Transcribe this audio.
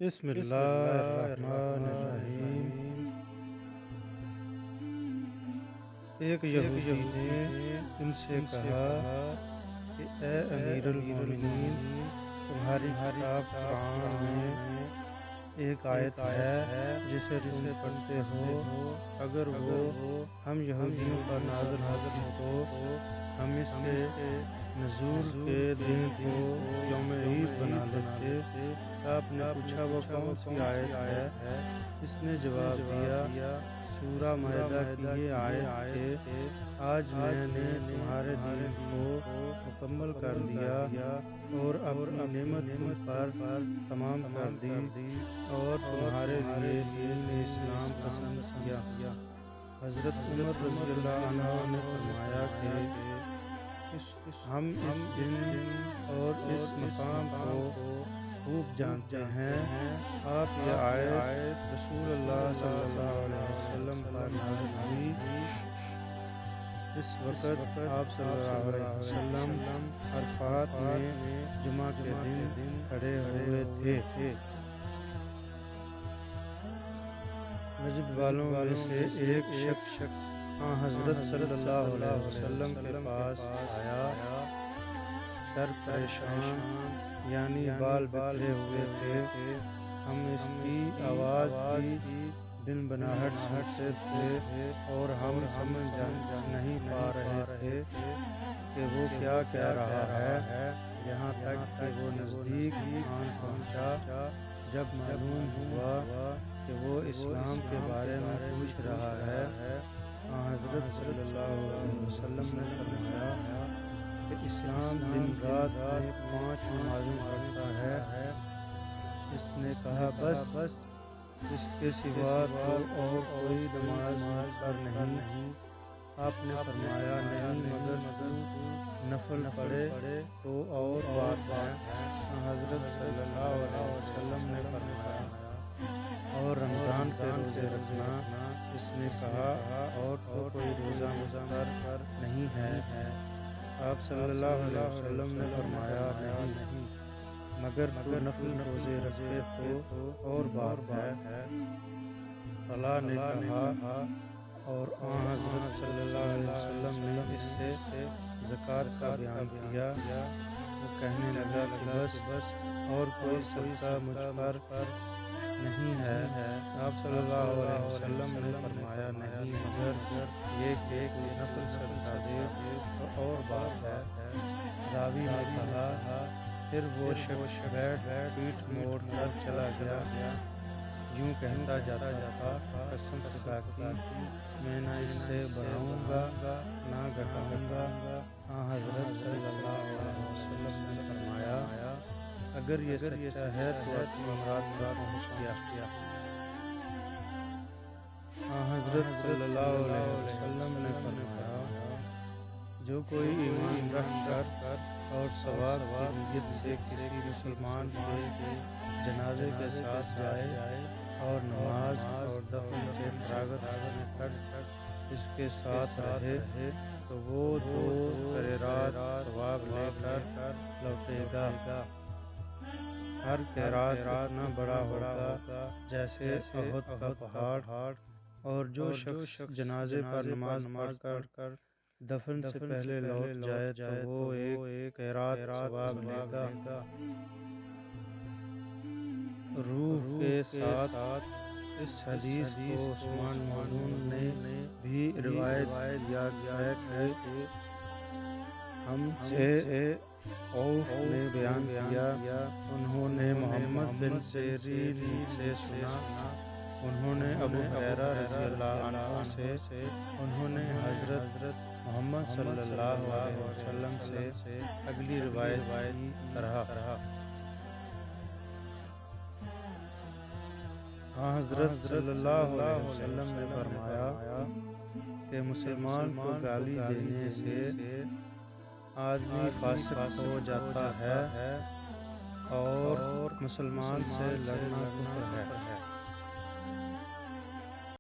بسم اللہ الرحمن الرحیم۔ ایک یہودی نے ان سے کہا کہ اے امیر المومنین، تمہاری کتاب قرآن میں ایک آیت ہے جسے تم پڑھتے ہو، اگر وہ ہم یہودیوں پر نازل ہوتی تو ہم اس کے نزول کے دن کو یوم عید بنا لیتے۔ آپ نے پوچھا وہ کون سی آیت ہے؟ اس نے جواب دیا سورہ مائدہ کی یہ آیت کہ آج میں نے تمہارے دین کو مکمل کر دیا اور اپنی نعمت تم پر تمام کر دی اور تمہارے لیے دین اسلام پسند کیا۔ حضرت عمر رضی اللہ عنہ نے فرمایا کہ ہم اس دن اور اس مقام کو خوب جانتے ہیں۔ آپ یہ آیت رسول اللہ صلی اللہ علیہ وسلم پر نازل ہوئی۔ اس وقت آپ صلی اللہ علیہ وسلم عرفات میں جمعہ کے دن کھڑے ہوئے تھے۔ نجد والوں میں سے ایک شخص حضرت صلی اللہ علیہ وسلم کے پاس آیا، سر پریشان یعنی بال بکھرے ہوئے تھے۔ ہم اس کی آواز کی بن بناہٹ سنتے تھے اور ہم سمجھ نہیں پا رہے تھے کہ وہ کیا کہہ رہا ہے، یہاں تک کہ وہ نزدیک آن پہنچا۔ جب معلوم ہوا کہ وہ اسلام کے بارے میں پوچھ رہا ہے، حضرت صلی اللہ علیہ وسلم نے فرمایا کہ اسلام دن رات میں 5 نمازیں پڑھتا ہے۔ اس نے کہا بس اس کے سوا تو اور کوئی نماز مجھ پر نہیں۔ آپ نے فرمایا نہیں، مگر تو نفل پڑھے تو اور بات ہے۔ حضرت صلی اللہ علیہ وسلم نے فرمایا اور رمضان کے روزے رکھنا۔ اس نے کہا اور تو کوئی روزہ مجھ پر نہیں ہے۔ آپ صلی اللہ علیہ وسلم نے فرمایا نہیں، مگر تو نفل روزے رکھے تو اور بات ہے۔ طلحہ نے کہا اور حضرت صلی اللہ علیہ وسلم نے اس سے زکوٰۃ کا بیان کیا۔ وہ کہنے لگا کہ بس اور کوئی صدقہ مجھ پر نہیں ہے۔ آپ صلی اللہ علیہ وسلم نے فرمایا نہیں، مگر یہ کہ تو نفل صدقہ دے تو اور بات ہے۔ راوی نے کہا پھر وہ شخص بیٹھ پیٹھ موڑ کر چلا گیا، یوں کہتا جاتا تھا قسم خدا کی میں نہ اس سے بڑھاؤں گا نہ گھٹاؤں گا۔ حضرت صلی اللہ علیہ وسلم نے فرمایا اگر یہ سچا ہے تو اپنی مراد پر پہنچ گیا۔ حضرت صلی اللہ علیہ وسلم نے فرمایا جو کوئی ایمان رکھ کر اور ثواب کی نیت سے کسی مسلمان کے جنازے کے ساتھ جائے اور نماز اور دفن سے فراغت تک اس کے ساتھ رہے تو وہ 2 قیرات ثواب لے کر لوٹے گا۔ ہر قیرات اتنا بڑا ہوگا جیسے احد کا پہاڑ، اور جو شخص جنازے پر نماز پڑھ کر دفن سے پہلے لوٹ جائے تو وہ 1 قیرات ثواب لے گا۔ روح کے ساتھ اس حدیث کو عثمان مظعون نے بھی روایت کیا ہے کہ ہم سے عوف نے بیان کیا، انہوں نے محمد بن سیرین سے سنا، انہوں نے ابو ہریرہ رضی اللہ عنہ سے، انہوں نے حضرت محمد صلی اللہ علیہ وسلم سے اگلی روایت کی طرح۔ حضرت صلی اللہ علیہ وسلم نے فرمایا کہ مسلمان کو گالی دینے سے آدمی فاسق ہو جاتا ہے اور مسلمان سے لڑنا کفر ہے۔